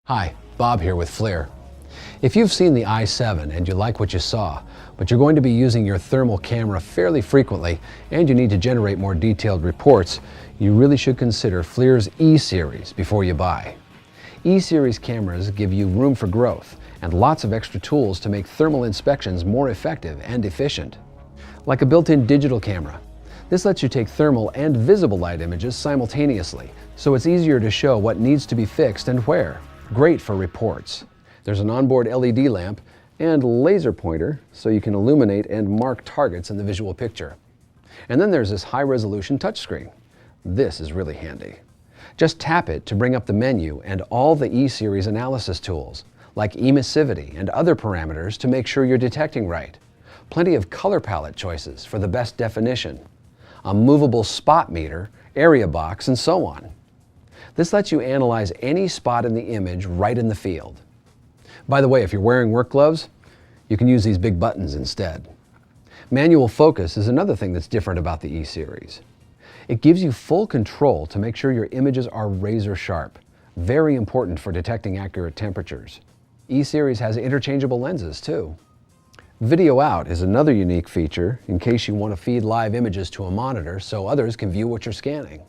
Hi, Bob here with FLIR. If you've seen the i7 and you like what you saw, but you're going to be using your thermal camera fairly frequently and you need to generate more detailed reports, you really should consider FLIR's E-Series before you buy. E-Series cameras give you room for growth and lots of extra tools to make thermal inspections more effective and efficient. Like a built-in digital camera, this lets you take thermal and visible light images simultaneously, so it's easier to show what needs to be fixed and where. Great for reports. There's an onboard LED lamp and laser pointer so you can illuminate and mark targets in the visual picture. And then there's this high-resolution touchscreen. This is really handy. Just tap it to bring up the menu and all the E-Series analysis tools, like emissivity and other parameters to make sure you're detecting right. Plenty of color palette choices for the best definition. A movable spot meter, area box, and so on. This lets you analyze any spot in the image right in the field. By the way, if you're wearing work gloves, you can use these big buttons instead. Manual focus is another thing that's different about the E-Series. It gives you full control to make sure your images are razor sharp, very important for detecting accurate temperatures. E-Series has interchangeable lenses too. Video out is another unique feature in case you want to feed live images to a monitor so others can view what you're scanning.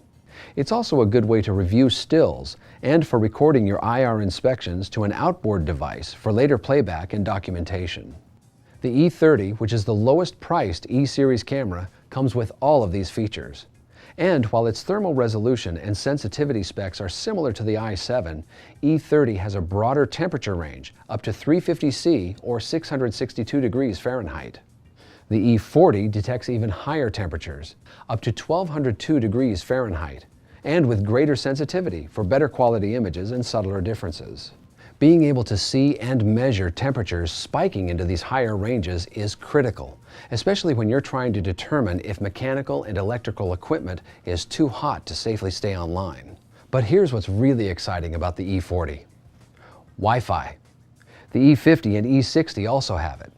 It's also a good way to review stills and for recording your IR inspections to an outboard device for later playback and documentation. The E30, which is the lowest priced E-Series camera, comes with all of these features. And while its thermal resolution and sensitivity specs are similar to the i7, E30 has a broader temperature range, up to 350 C or 662 degrees Fahrenheit. The E40 detects even higher temperatures, up to 1202 degrees Fahrenheit, and with greater sensitivity for better quality images and subtler differences. Being able to see and measure temperatures spiking into these higher ranges is critical, especially when you're trying to determine if mechanical and electrical equipment is too hot to safely stay online. But here's what's really exciting about the E40. Wi-Fi. The E50 and E60 also have it.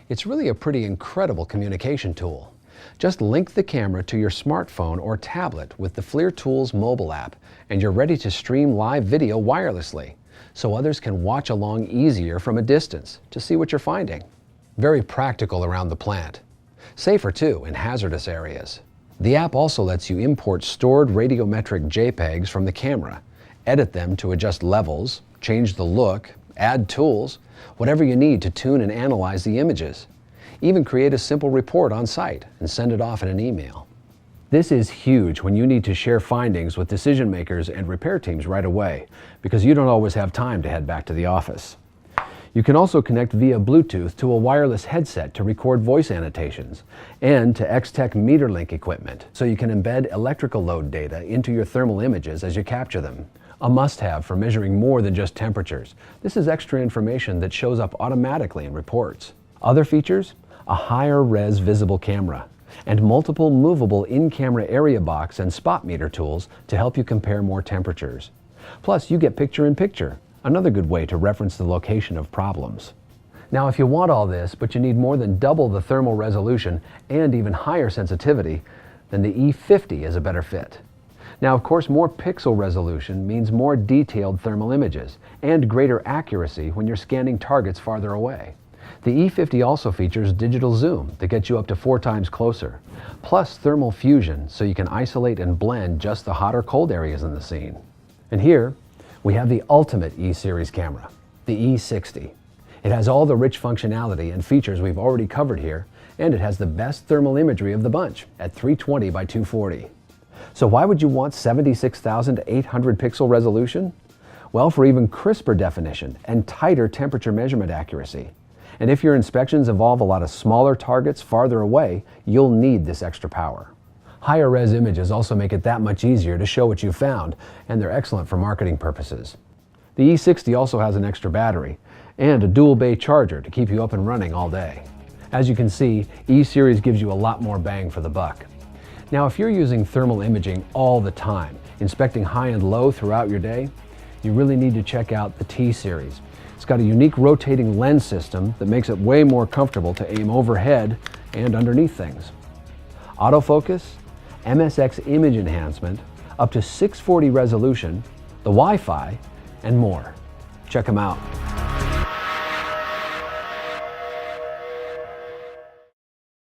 It's really a pretty incredible communication tool. Just link the camera to your smartphone or tablet with the FLIR Tools mobile app, and you're ready to stream live video wirelessly, so others can watch along easier from a distance to see what you're finding. Very practical around the plant. Safer too in hazardous areas. The app also lets you import stored radiometric JPEGs from the camera, edit them to adjust levels, change the look, add tools, whatever you need to tune and analyze the images. Even create a simple report on site and send it off in an email. This is huge when you need to share findings with decision makers and repair teams right away, because you don't always have time to head back to the office. You can also connect via Bluetooth to a wireless headset to record voice annotations, and to X-Tech MeterLink equipment, so you can embed electrical load data into your thermal images as you capture them. A must-have for measuring more than just temperatures. This is extra information that shows up automatically in reports. Other features? A higher res visible camera, and multiple movable in-camera area box and spot meter tools to help you compare more temperatures. Plus, you get picture-in-picture, another good way to reference the location of problems. Now, if you want all this, but you need more than double the thermal resolution and even higher sensitivity, then the E50 is a better fit. Now, of course, more pixel resolution means more detailed thermal images and greater accuracy when you're scanning targets farther away. The E50 also features digital zoom that gets you up to 4 times closer, plus thermal fusion so you can isolate and blend just the hot or cold areas in the scene. And here, we have the ultimate E-Series camera, the E60. It has all the rich functionality and features we've already covered here, and it has the best thermal imagery of the bunch at 320 by 240. So why would you want 76,800 pixel resolution? Well, for even crisper definition and tighter temperature measurement accuracy. And if your inspections involve a lot of smaller targets farther away, you'll need this extra power. Higher res images also make it that much easier to show what you found, and they're excellent for marketing purposes. The E60 also has an extra battery and a dual bay charger to keep you up and running all day. As you can see, E-Series gives you a lot more bang for the buck. Now, if you're using thermal imaging all the time, inspecting high and low throughout your day, you really need to check out the T-Series. It's got a unique rotating lens system that makes it way more comfortable to aim overhead and underneath things. Autofocus, MSX image enhancement, up to 640 resolution, the Wi-Fi, and more. Check them out.